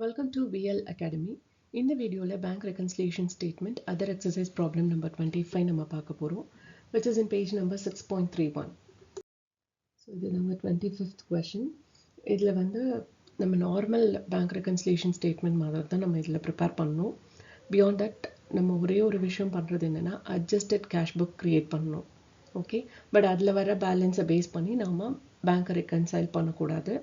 Welcome to VL Academy. In the video, bank reconciliation statement, other exercise problem number 25 நம்ம பார்க்க போறோம், which is in page number 6.31. So இது நம்ம 25th question. இதுல வந்து நம்ம normal bank reconciliation statement மாதிரி தான் நம்ம இதுல prepare பண்ணணும். Beyond that, நம்ம ஒரே ஒரு விஷயம் பண்றது என்னன்னா adjusted cash book create பண்ணணும். Okay, but அதுல வர balance பேஸ் பண்ணி நாம bank reconcile பண்ணக்கூடாது.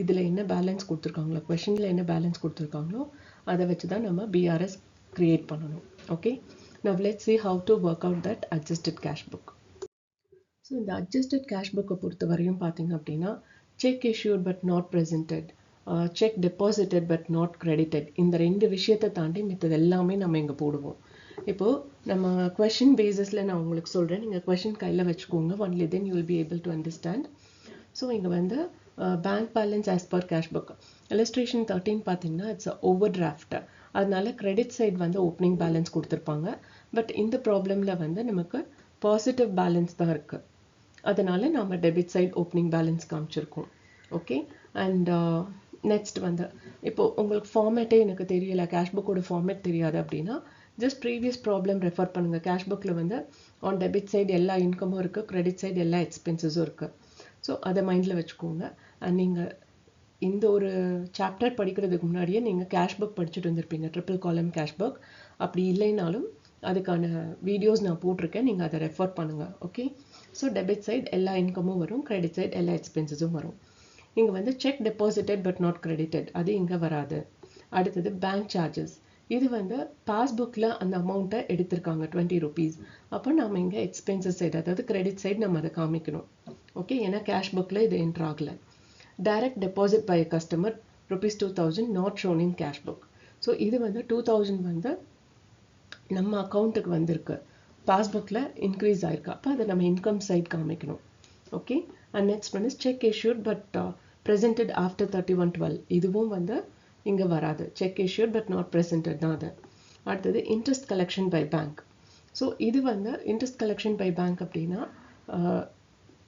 இதில் என்ன பேலன்ஸ் கொடுத்துருக்காங்களோ கொஷனில் என்ன பேலன்ஸ் கொடுத்துருக்காங்களோ அதை வச்சு தான் நம்ம பிஆர்எஸ் க்ரியேட் பண்ணணும். Okay, now let's see how to work out that adjusted cash book. So இந்த adjusted cash book பொறுத்த வரையும் பார்த்தீங்க அப்படின்னா check issued but not presented, check deposited but not credited, இந்த ரெண்டு விஷயத்தை தாண்டி மித்தது எல்லாமே நம்ம இங்கே போடுவோம். இப்போது நம்ம கொஷின் பேசிஸில் நான் உங்களுக்கு சொல்கிறேன், நீங்கள் கொஷின் கையில் வச்சுக்கோங்க, only then you will be able to understand. So இங்கே வந்து bank balance as per cash book. Illustration 13 பார்த்தீங்கன்னா it's a overdraft. அதனால credit side வந்து opening balance கொடுத்துருப்பாங்க. பட் இந்த ப்ராப்ளமில் வந்து நமக்கு பாசிட்டிவ் பேலன்ஸ் தான் இருக்குது. அதனால நம்ம டெபிட் சைட் ஓப்பனிங் பேலன்ஸ் காமிச்சிருக்கோம். ஓகே, அண்ட் நெக்ஸ்ட் வந்து இப்போது உங்களுக்கு ஃபார்மேட்டே எனக்கு தெரியல, கேஷ் புக்கோட ஃபார்மேட் தெரியாது அப்படின்னா ஜஸ்ட் ப்ரீவியஸ் ப்ராப்ளம் ரெஃபர் பண்ணுங்கள். கேஷ் புக்கில் வந்து ஆன் டெபிட் சைடு எல்லா இன்கமும் இருக்குது, கிரெடிட் சைடு எல்லா எக்ஸ்பென்சஸும் இருக்குது. ஸோ அதை மைண்டில் வச்சுக்கோங்க. அண்ட் நீங்கள் இந்த ஒரு சாப்டர் படிக்கிறதுக்கு முன்னாடியே நீங்கள் கேஷ் புக் படிச்சுட்டு வந்திருப்பீங்க, ட்ரிபிள் காலம் கேஷ் புக். அப்படி இல்லைனாலும் அதுக்கான வீடியோஸ் நான் போட்டிருக்கேன், நீங்கள் அதை ரெஃபர் பண்ணுங்கள். ஓகே, ஸோ டெபிட் சைட் எல்லா இன்கமும் வரும், கிரெடிட் சைட் எல்லா எக்ஸ்பென்சஸும் வரும். இங்கே வந்து check deposited but not credited, அது இங்கே வராது. அடுத்தது பேங்க் சார்ஜஸ், இது வந்து பாஸ்புக்கில் அந்த அமௌண்ட்டை எடுத்திருக்காங்க 20 rupees. அப்போ நம்ம இங்கே எக்ஸ்பென்சஸ் சைடு, அதாவது கிரெடிட் சைடு நம்ம அதை காமிக்கணும். ஓகே, ஏன்னா கேஷ் புக்கில் இது என்ட்ரு ஆகலை. Direct deposit by customer ₹2000 not shown in cash book. So இது வந்து 2000 வந்து நம்ம அக்கௌண்ட்டுக்கு வந்திருக்கு, பாஸ்புக்கில் இன்க்ரீஸ் ஆயிருக்கு, அப்போ அதை நம்ம இன்கம் சைட் காமிக்கணும். ஓகே, அண்ட் நெக்ஸ்ட் வந்து cheque issued but presented after 31/12, இதுவும் வந்து இங்கே வராது, cheque issued but not presented தான் அது. அடுத்தது interest collection by bank. So இது வந்து இன்ட்ரெஸ்ட் கலெக்ஷன் பை பேங்க் அப்படின்னா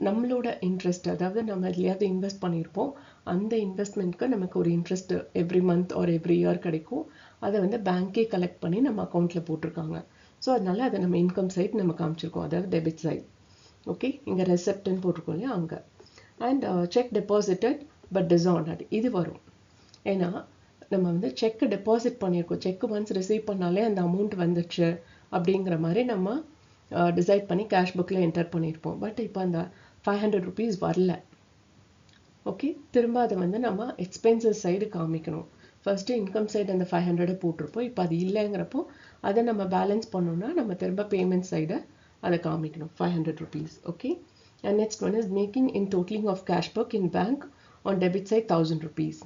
நம்மளோட இன்ட்ரெஸ்ட், அதாவது நம்ம எதுலையாவது இன்வெஸ்ட் பண்ணியிருப்போம், அந்த இன்வெஸ்ட்மெண்ட்க்கு நமக்கு ஒரு interest every month or every year கிடைக்கும், அதை வந்து பேங்க்கே கலெக்ட் பண்ணி நம்ம அக்கௌண்ட்டில் போட்டிருக்காங்க. ஸோ அதனால அதை நம்ம இன்கம் சைட் நம்ம காமிச்சிருக்கோம், அதாவது டெபிட் சைட். ஓகே, இங்கே ரெசெப்ட்னு போட்டிருக்கோம் இல்லையா அங்கே. அண்ட் செக் டெபாசிட்டட் பட் டிஸானர்ட், இது வரும். ஏன்னா நம்ம வந்து செக்கு டெபாசிட் பண்ணியிருக்கோம், செக்கு ஒன்ஸ் ரிசீவ் பண்ணாலே அந்த அமௌண்ட் வந்துடுச்சு அப்படிங்கிற மாதிரி நம்ம டிசைட் பண்ணி கேஷ் புக்கில் என்டர் பண்ணியிருப்போம். பட் இப்போ அந்த 500 rupees வரல. ஓகே, திரும்ப அதை வந்து நம்ம எக்ஸ்பென்சஸ் சைடு காமிக்கணும். ஃபர்ஸ்ட்டு இன்கம் சைடு அந்த 500 போட்டிருப்போம், இப்போ அது இல்லைங்கிறப்போ அதை நம்ம பேலன்ஸ் பண்ணோம்னா நம்ம திரும்ப பேமெண்ட் சைடை அதை காமிக்கணும், 500 rupees. Okay, and next one is making in totalling of cash book in bank on debit side 1000 rupees.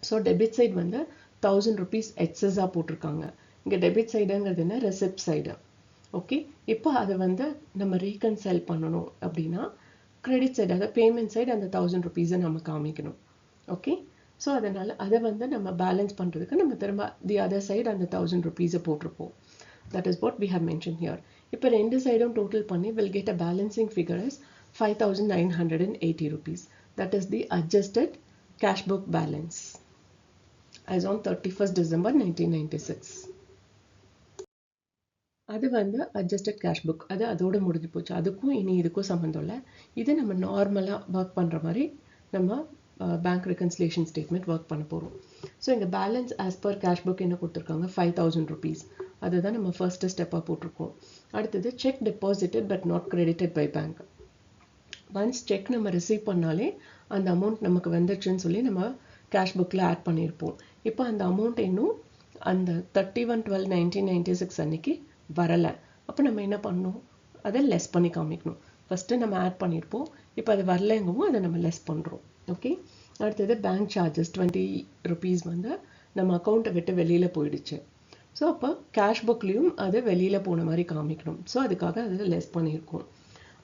So debit side வந்து 1000 rupees எக்ஸஸாக போட்டிருக்காங்க. இங்கே டெபிட் சைடுங்கிறது என்ன, ரெசிப்ட் சைடு. ஓகே, இப்போ அதை வந்து நம்ம ரீகன்சைல் பண்ணணும் அப்படின்னா கிரெடிட் சைடு, அதாவது பேமெண்ட் சைடு அந்த 1000 rupees நம்ம காமிக்கணும். ஓகே, ஸோ அதனால் அதை வந்து நம்ம பேலன்ஸ் பண்ணுறதுக்கு நம்ம திரும்ப தி அதர் சைடு அந்த 1000 rupees போட்டிருப்போம். That is what we have mention here. இப்போ ரெண்டு சைடும் டோட்டல் பண்ணி will get a balancing figure is 5980 rupees. That is the adjusted cash book balance as on 31st December 1996. அது வந்து அட்ஜஸ்டட் கேஷ் புக், அது அதோடு முடிஞ்சு போச்சு, அதுக்கும் இனி இதுக்கும் சம்மந்தம் இல்லை. இது நம்ம நார்மலாக ஒர்க் பண்ணுற மாதிரி நம்ம பேங்க் ரெக்கன்சிலேஷன் ஸ்டேட்மெண்ட் ஒர்க் பண்ண போகிறோம். ஸோ இங்கே balance as per cash book என்ன கொடுத்துருக்காங்க, 5000 rupees. அதுதான் நம்ம ஃபர்ஸ்ட்டு ஸ்டெப்பாக போட்டிருக்கோம். அடுத்தது cheque deposited but not credited by bank. Once cheque நம்ம ரிசீவ் பண்ணாலே அந்த அமௌண்ட் நமக்கு வந்துடுச்சுன்னு சொல்லி நம்ம கேஷ் புக்கில் ஆட் பண்ணியிருப்போம். இப்போ அந்த அமௌண்ட் இன்னும் அந்த 31/12/1996 அன்னைக்கு வரலை. அப்போ நம்ம என்ன பண்ணணும், அதை லெஸ் பண்ணி காமிக்கணும். ஃபஸ்ட்டு நம்ம ஆட் பண்ணியிருப்போம், இப்போ அது வரலைங்கவும் அதை நம்ம லெஸ் பண்ணுறோம். ஓகே, அடுத்தது பேங்க் சார்ஜஸ் 20 rupees வந்து நம்ம அக்கௌண்ட்டை விட்டு வெளியில் போயிடுச்சு. ஸோ அப்போ கேஷ் புக்லேயும் அது வெளியில் போன மாதிரி காமிக்கணும். ஸோ அதுக்காக அதை லெஸ் பண்ணியிருக்கோம்.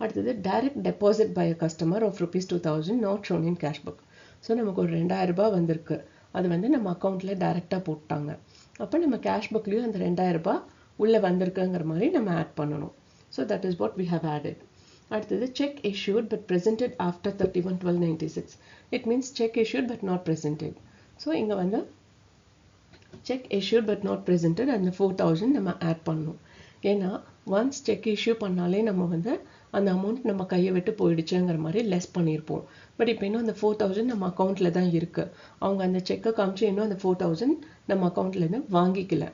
அடுத்தது direct deposit by customer of ₹2000 not shown in cash book. So நமக்கு ஒரு 2000 ரூபாய் வந்திருக்கு, அது வந்து நம்ம அக்கௌண்ட்டில் டைரெக்டாக போட்டாங்க. அப்போ நம்ம கேஷ் புக்லேயும் அந்த 2000 ரூபாய் உள்ளே வந்திருக்குங்கிற மாதிரி நம்ம ஆட் பண்ணணும். So that is what we have added. அடுத்தது cheque issued but presented after 31/12/96. It means cheque issued but not presented. So இங்கே வந்து cheque issued but not presented அந்த 4000 நம்ம ஆட் பண்ணணும். ஏன்னா ஒன்ஸ் செக் இஷ்யூ பண்ணாலே நம்ம வந்து அந்த அமௌண்ட் நம்ம கையை விட்டு போயிடுச்சுங்கிற மாதிரி லெஸ் பண்ணியிருப்போம். பட் இப்போ இன்னும் அந்த 4000 நம்ம அக்கௌண்ட்டில் தான் இருக்குது. அவங்க அந்த செக்கை காமிச்சு இன்னும் அந்த 4000 நம்ம அக்கௌண்ட்லேருந்து வாங்கிக்கல.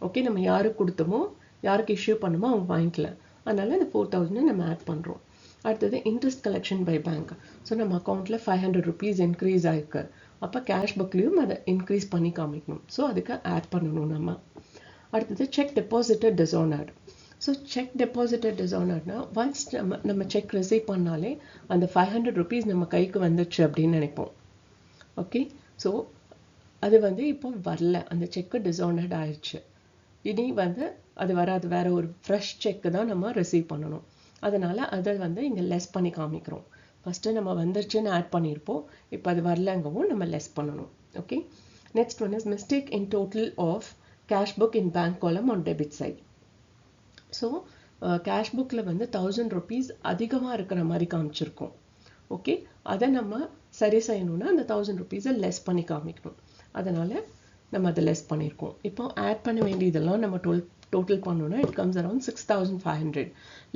ஓகே, நம்ம யாருக்கு கொடுத்தோமோ யாருக்கு இஷ்யூ பண்ணுமோ அவங்க வாங்கிக்கல. அதனால அந்த 4000 நம்ம ஆட் பண்ணுறோம். அடுத்தது interest collection by bank. So நம்ம அக்கௌண்ட்டில் 500 rupees இன்க்ரீஸ் ஆயிருக்கு. அப்போ கேஷ் புக்லேயும் அதை இன்க்ரீஸ் பண்ணி காமிக்கணும். ஸோ அதுக்கு ஆட் பண்ணணும் நம்ம. அடுத்தது cheque deposited dishonoured. So cheque deposited டிஸானர்ட்னா ஒன்ஸ் நம்ம செக் ரிசீவ் பண்ணாலே அந்த 500 rupees நம்ம கைக்கு வந்துடுச்சு அப்படின்னு நினைப்போம். ஓகே, ஸோ அது வந்து இப்போ வரல, அந்த செக்கு டிஸானர்ட் ஆயிடுச்சு. இனி வந்து அது வராது, வேற ஒரு ஃப்ரெஷ் செக்கு தான் நம்ம ரிசீவ் பண்ணணும். அதனால அதை வந்து இங்கே லெஸ் பண்ணி காமிக்கிறோம். ஃபஸ்ட்டு நம்ம வந்துருச்சுன்னு ஆட் பண்ணியிருப்போம், இப்போ அது வரலங்கவும் நம்ம லெஸ் பண்ணணும். Okay, next one is mistake in total of cash book in bank column on debit side. So cash புக்கில் வந்து 1000 rupees அதிகமாக இருக்கிற மாதிரி காமிச்சிருக்கோம். ஓகே, அதை நம்ம சரி செய்யணும்னா அந்த 1000 rupees லெஸ் பண்ணி காமிக்கணும். அதனால் நம்ம அதை லெஸ் பண்ணியிருக்கோம். இப்போ ஆட் பண்ண வேண்டியதெல்லாம் நம்ம டோட்டல் பண்ணோன்னா இட் கம்ஸ் அரௌண்ட் 6500.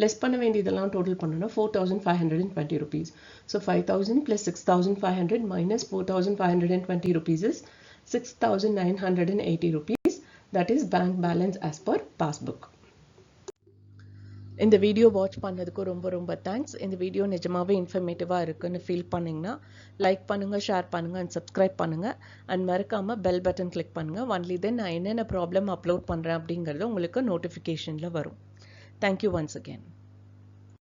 லெஸ் பண்ண வேண்டியதெல்லாம் டோட்டல் பண்ணோன்னா 4520 rupees. So 5000 + 6500 - 4520 rupees is 6980 rupees. That is bank balance as per passbook. இந்த வீடியோ வாட்ச் பண்ணதுக்கு ரொம்ப ரொம்ப தேங்க்ஸ். இந்த வீடியோ நிஜமாவே இன்ஃபர்மேட்டிவாக இருக்குன்னு ஃபீல் பண்ணிங்கன்னா லைக் பண்ணுங்கள், ஷேர் பண்ணுங்கள் அண்ட் சப்ஸ்கிரைப் பண்ணுங்கள். அண்ட் மறக்காமல் பெல் பட்டன் கிளிக் பண்ணுங்கள். ஒன்லி தென் நான் என்னென்ன ப்ராப்ளம் அப்லோட் பண்ணுறேன் அப்படிங்கிறது உங்களுக்கு நோட்டிஃபிகேஷனில் வரும். Thank you once again.